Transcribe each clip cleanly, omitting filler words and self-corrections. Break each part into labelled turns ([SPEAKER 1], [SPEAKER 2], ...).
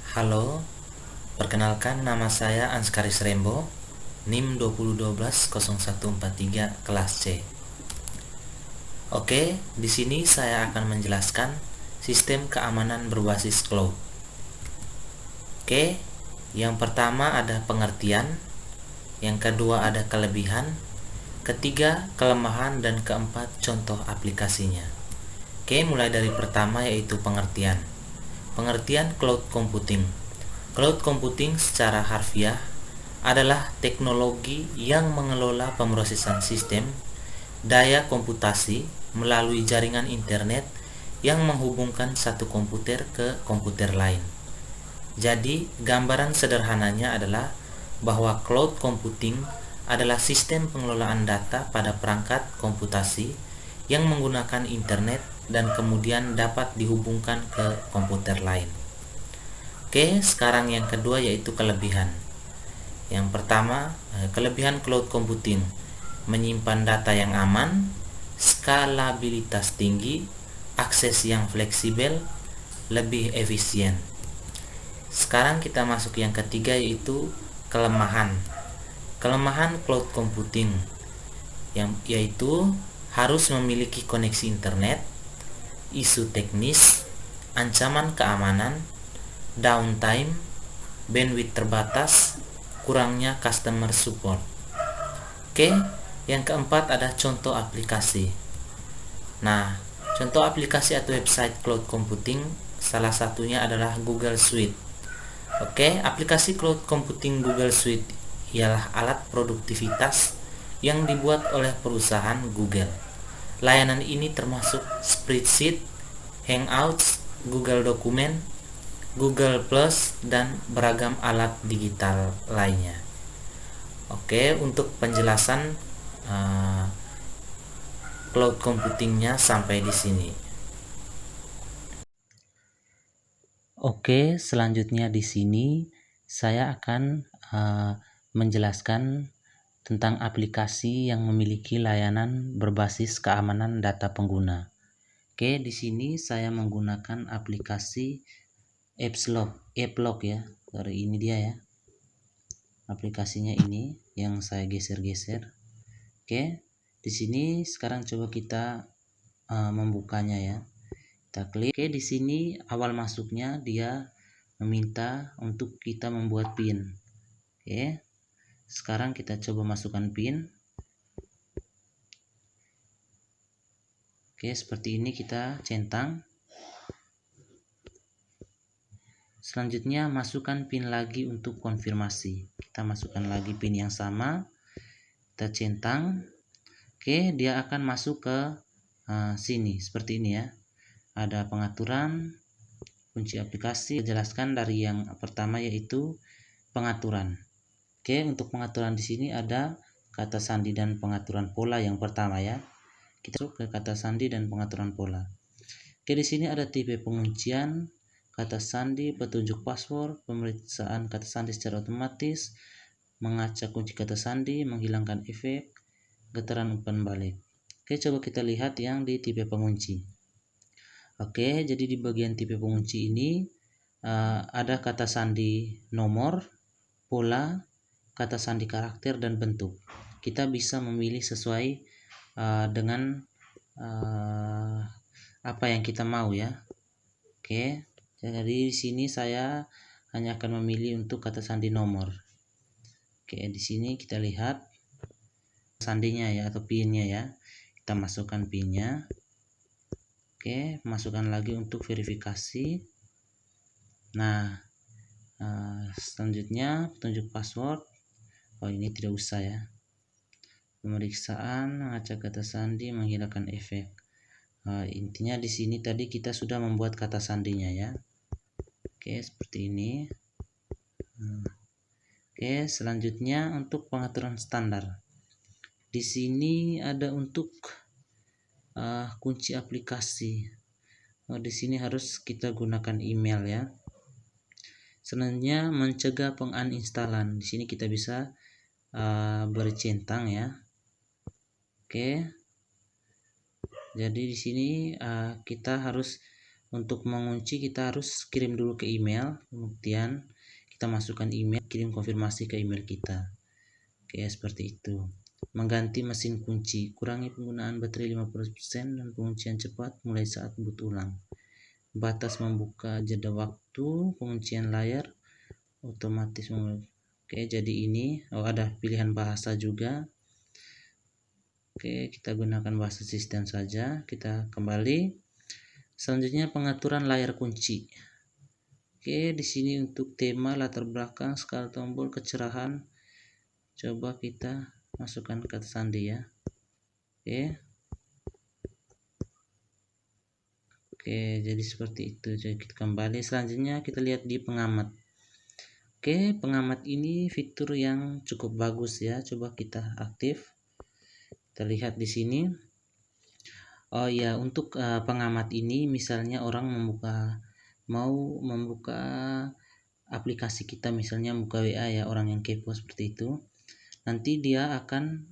[SPEAKER 1] Halo, perkenalkan nama saya Anskaris Rembo, NIM 20120143 kelas C. Oke, di sini saya akan menjelaskan sistem keamanan berbasis cloud. Oke, yang pertama ada pengertian, yang kedua ada kelebihan, ketiga kelemahan, dan keempat contoh aplikasinya. Oke, mulai dari pertama yaitu pengertian. Pengertian cloud computing. Cloud computing secara harfiah adalah teknologi yang mengelola pemrosesan sistem daya komputasi melalui jaringan internet yang menghubungkan satu komputer ke komputer lain. Jadi, gambaran sederhananya adalah bahwa cloud computing adalah sistem pengelolaan data pada perangkat komputasi yang menggunakan internet dan kemudian dapat dihubungkan ke komputer lain. Oke, sekarang yang kedua yaitu kelebihan. Yang pertama, kelebihan cloud computing menyimpan data yang aman, skalabilitas tinggi, akses yang fleksibel, lebih efisien. Sekarang kita masuk yang ketiga yaitu kelemahan. Kelemahan cloud computing yaitu harus memiliki koneksi internet, isu teknis, ancaman keamanan, downtime, bandwidth terbatas, kurangnya customer support. Oke, yang keempat ada contoh aplikasi. Nah, contoh aplikasi atau website cloud computing salah satunya adalah Google Suite. Oke, aplikasi cloud computing Google Suite ialah alat produktivitas yang dibuat oleh perusahaan Google. Layanan ini termasuk Spreadsheet, Hangouts, Google Dokumen, Google Plus, dan beragam alat digital lainnya. Oke, untuk penjelasan cloud computingnya sampai di sini. Oke, selanjutnya di sini saya akan menjelaskan tentang aplikasi yang memiliki layanan berbasis keamanan data pengguna. Oke, di sini saya menggunakan aplikasi AppLock ya. Dari ini dia ya. Aplikasinya ini yang saya geser-geser. Oke, di sini sekarang coba kita membukanya ya. Kita klik. Oke, di sini awal masuknya dia meminta untuk kita membuat PIN. Oke, sekarang kita coba masukkan PIN. Oke, seperti ini kita centang. Selanjutnya masukkan PIN lagi untuk konfirmasi. Kita masukkan lagi PIN yang sama. Kita centang. Oke, dia akan masuk ke sini seperti ini ya. Ada pengaturan, kunci aplikasi. Jelaskan dari yang pertama yaitu pengaturan. Oke, untuk pengaturan di sini ada kata sandi dan pengaturan pola yang pertama ya. Kita masuk ke kata sandi dan pengaturan pola. Oke, di sini ada tipe penguncian, kata sandi, petunjuk password, pemeriksaan kata sandi secara otomatis, mengacak kunci kata sandi, menghilangkan efek, getaran umpan balik. Oke, coba kita lihat yang di tipe pengunci. Oke, jadi di bagian tipe pengunci ini ada kata sandi nomor, pola, kata sandi karakter, dan bentuk. Kita bisa memilih sesuai dengan apa yang kita mau ya. Oke, jadi di sini saya hanya akan memilih untuk kata sandi nomor. Oke, di sini kita lihat sandinya ya atau pinnya ya. Kita masukkan pinnya. Oke, masukkan lagi untuk verifikasi. Nah, selanjutnya petunjuk password. Oh, ini tidak usah ya. Pemeriksaan, mengacak kata sandi, menghilangkan efek. Intinya di sini tadi kita sudah membuat kata sandinya ya. Oke, seperti ini. Oke, selanjutnya untuk pengaturan standar. Di sini ada untuk kunci aplikasi. Di sini harus kita gunakan email ya. Selanjutnya mencegah penguninstalan. Di sini kita bisa bercentang ya. Oke. Jadi di sini kita harus Untuk mengunci kita harus kirim dulu ke email, kemudian kita masukkan email, kirim konfirmasi ke email kita. Oke, seperti itu. Mengganti mesin kunci, kurangi penggunaan baterai 50% dan penguncian cepat mulai saat boot ulang. Batas membuka jeda waktu, penguncian layar otomatis. Oke, jadi ini ada pilihan bahasa juga. Oke, kita gunakan bahasa sistem saja. Kita kembali. Selanjutnya pengaturan layar kunci. Oke, di sini untuk tema, latar belakang, skala tombol, kecerahan. Coba kita masukkan kata sandi ya. Oke, jadi seperti itu. Jadi kita kembali. Selanjutnya kita lihat di pengamat. Oke, pengamat ini fitur yang cukup bagus ya. Coba kita aktif. Kita lihat di sini. Oh ya, untuk pengamat ini misalnya orang mau membuka aplikasi kita, misalnya buka WA ya, orang yang kepo seperti itu. Nanti dia akan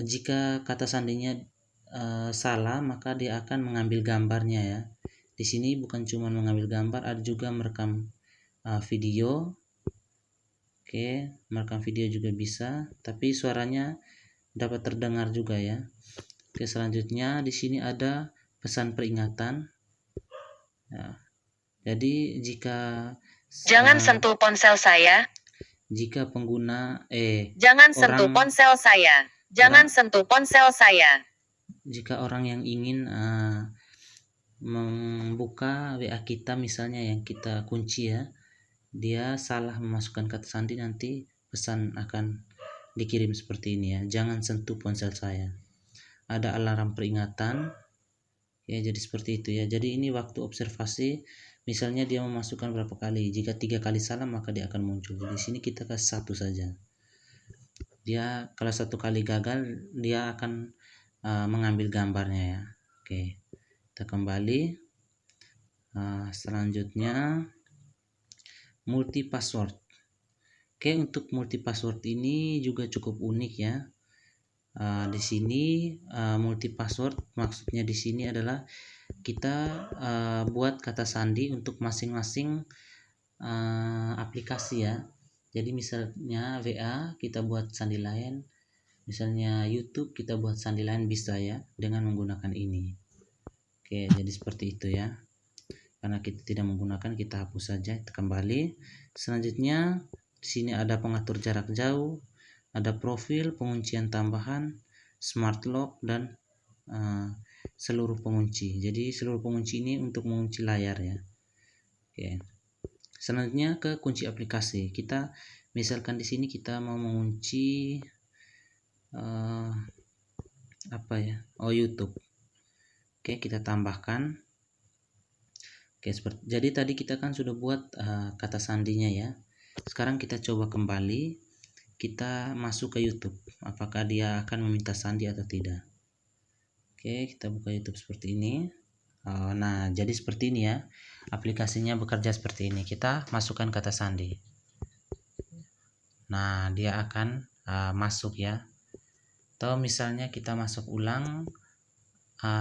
[SPEAKER 1] jika kata sandinya salah, maka dia akan mengambil gambarnya ya. Di sini bukan cuma mengambil gambar, ada juga merekam video. Oke, merekam video juga bisa, tapi suaranya dapat terdengar juga ya. Oke, selanjutnya di sini ada pesan peringatan. Ya, jadi jika
[SPEAKER 2] jangan sentuh ponsel saya.
[SPEAKER 1] Jika pengguna
[SPEAKER 2] jangan sentuh ponsel saya. Jangan sentuh ponsel saya.
[SPEAKER 1] Jika orang yang ingin membuka WA kita misalnya yang kita kunci ya, dia salah memasukkan kata sandi, nanti pesan akan dikirim seperti ini ya, jangan sentuh ponsel saya. Ada alarm peringatan ya, jadi seperti itu ya. Jadi ini waktu observasi, misalnya dia memasukkan berapa kali, jika 3 kali salah maka dia akan muncul. Di sini kita kasih 1 saja. Dia kalau 1 kali gagal, dia akan mengambil gambarnya ya. Oke, kita kembali. Selanjutnya multi password. Oke, untuk multi password ini juga cukup unik ya. Di sini multi password maksudnya di sini adalah kita buat kata sandi untuk masing-masing aplikasi ya. Jadi misalnya WA kita buat sandi lain, misalnya YouTube kita buat sandi lain, bisa ya dengan menggunakan ini. Oke, jadi seperti itu ya. Karena kita tidak menggunakan, kita hapus saja. Kita kembali. Selanjutnya di sini ada pengatur jarak jauh, ada profil, penguncian tambahan, smart lock, dan seluruh pengunci. Jadi seluruh pengunci ini untuk mengunci layar ya. Oke. Selanjutnya ke kunci aplikasi. Kita misalkan di sini kita mau mengunci apa ya? Oh, YouTube. Oke, kita tambahkan. Oke, jadi tadi kita kan sudah buat kata sandinya ya. Sekarang kita coba kembali, kita masuk ke YouTube. Apakah dia akan meminta sandi atau tidak? Oke, kita buka YouTube seperti ini. Nah, jadi seperti ini ya. Aplikasinya bekerja seperti ini. Kita masukkan kata sandi. Nah, dia akan masuk ya. Atau misalnya kita masuk ulang,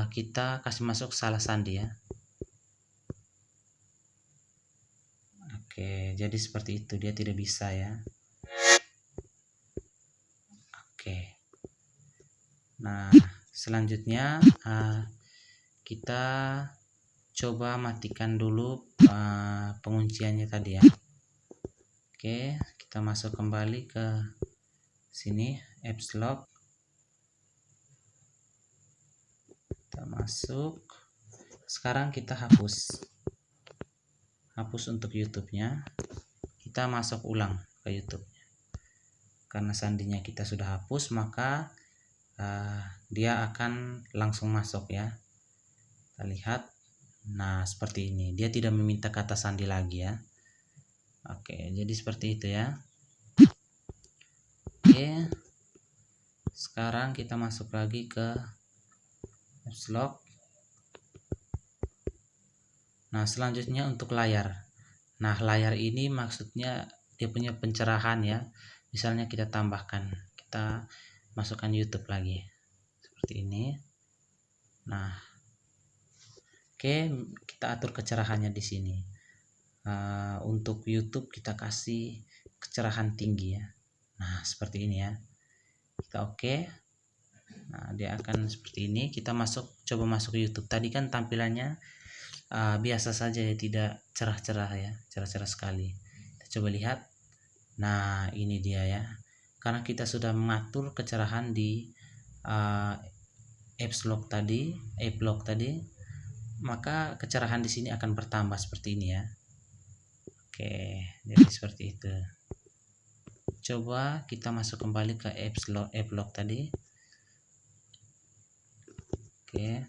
[SPEAKER 1] kita kasih masuk salah sandi ya. Oke, jadi seperti itu, dia tidak bisa ya. Oke. Nah, selanjutnya kita coba matikan dulu pengunciannya tadi ya. Oke, kita masuk kembali ke sini, apps lock. Kita masuk. Sekarang kita hapus untuk YouTube-nya. Kita masuk ulang ke YouTube-nya. Karena sandinya kita sudah hapus, maka dia akan langsung masuk ya. Kita lihat. Nah, seperti ini. Dia tidak meminta kata sandi lagi ya. Oke, jadi seperti itu ya. Oke. Sekarang kita masuk lagi ke apps lock. Nah, selanjutnya untuk layar. Nah, layar ini maksudnya dia punya pencerahan ya. Misalnya kita tambahkan, kita masukkan YouTube lagi seperti ini. Nah, Oke, kita atur kecerahannya di sini. Untuk YouTube kita kasih kecerahan tinggi ya. Nah, seperti ini ya. Kita oke. Nah, dia akan seperti ini. Kita coba masuk ke YouTube. Tadi kan tampilannya biasa saja ya, tidak cerah-cerah ya, cerah-cerah sekali. Kita coba lihat. Nah, ini dia ya. Karena kita sudah mengatur kecerahan di apps lock tadi, maka kecerahan di sini akan bertambah seperti ini ya. Oke, jadi seperti itu. Coba kita masuk kembali ke app lock tadi. Oke.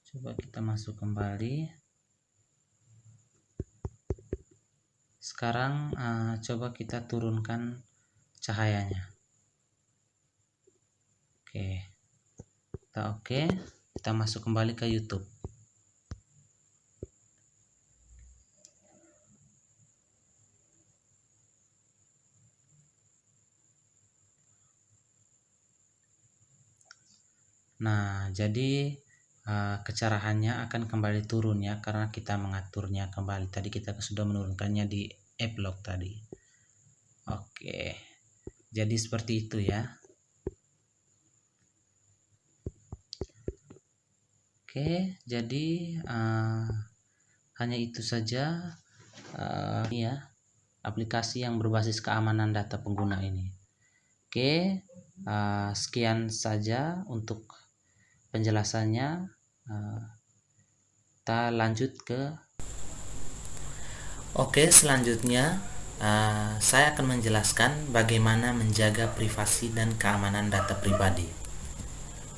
[SPEAKER 1] Coba kita masuk kembali. Sekarang coba kita turunkan cahayanya. Oke. Kita masuk kembali ke YouTube. Nah, jadi kecerahannya akan kembali turun ya, karena kita mengaturnya kembali. Tadi kita sudah menurunkannya di app lock tadi. Oke, jadi seperti itu ya. Oke, jadi hanya itu saja ya, aplikasi yang berbasis keamanan data pengguna ini. Oke, sekian saja untuk penjelasannya. Kita lanjut ke selanjutnya saya akan menjelaskan bagaimana menjaga privasi dan keamanan data pribadi.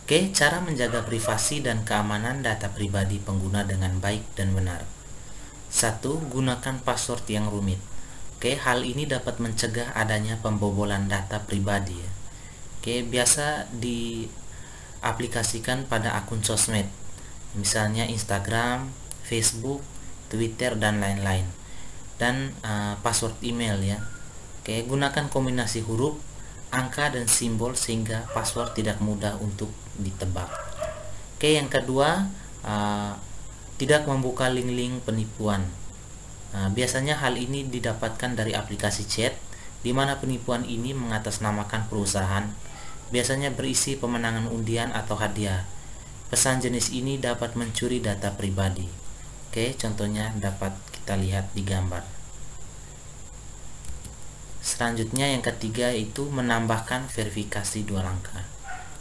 [SPEAKER 1] Cara menjaga privasi dan keamanan data pribadi pengguna dengan baik dan benar. 1. Gunakan password yang rumit. Hal ini dapat mencegah adanya pembobolan data pribadi ya. Biasa diaplikasikan pada akun sosmed, misalnya Instagram, Facebook, Twitter, dan lain-lain. Dan password email ya. Gunakan kombinasi huruf, angka, dan simbol sehingga password tidak mudah untuk ditebak. Yang kedua, tidak membuka link-link penipuan. Biasanya hal ini didapatkan dari aplikasi chat, di mana penipuan ini mengatasnamakan perusahaan, biasanya berisi pemenangan undian atau hadiah. Pesan jenis ini dapat mencuri data pribadi. Contohnya dapat kita lihat di gambar. Selanjutnya yang ketiga itu menambahkan verifikasi 2 langkah.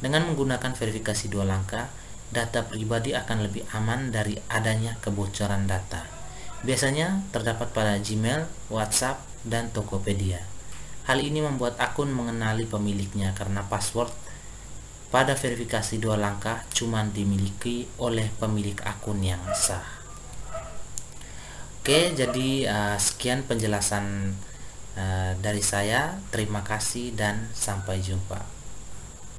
[SPEAKER 1] Dengan menggunakan verifikasi 2 langkah, data pribadi akan lebih aman dari adanya kebocoran data. Biasanya terdapat pada Gmail, WhatsApp, dan Tokopedia. Hal ini membuat akun mengenali pemiliknya karena password pada verifikasi 2 langkah cuma dimiliki oleh pemilik akun yang sah. Jadi sekian penjelasan dari saya. Terima kasih dan sampai jumpa.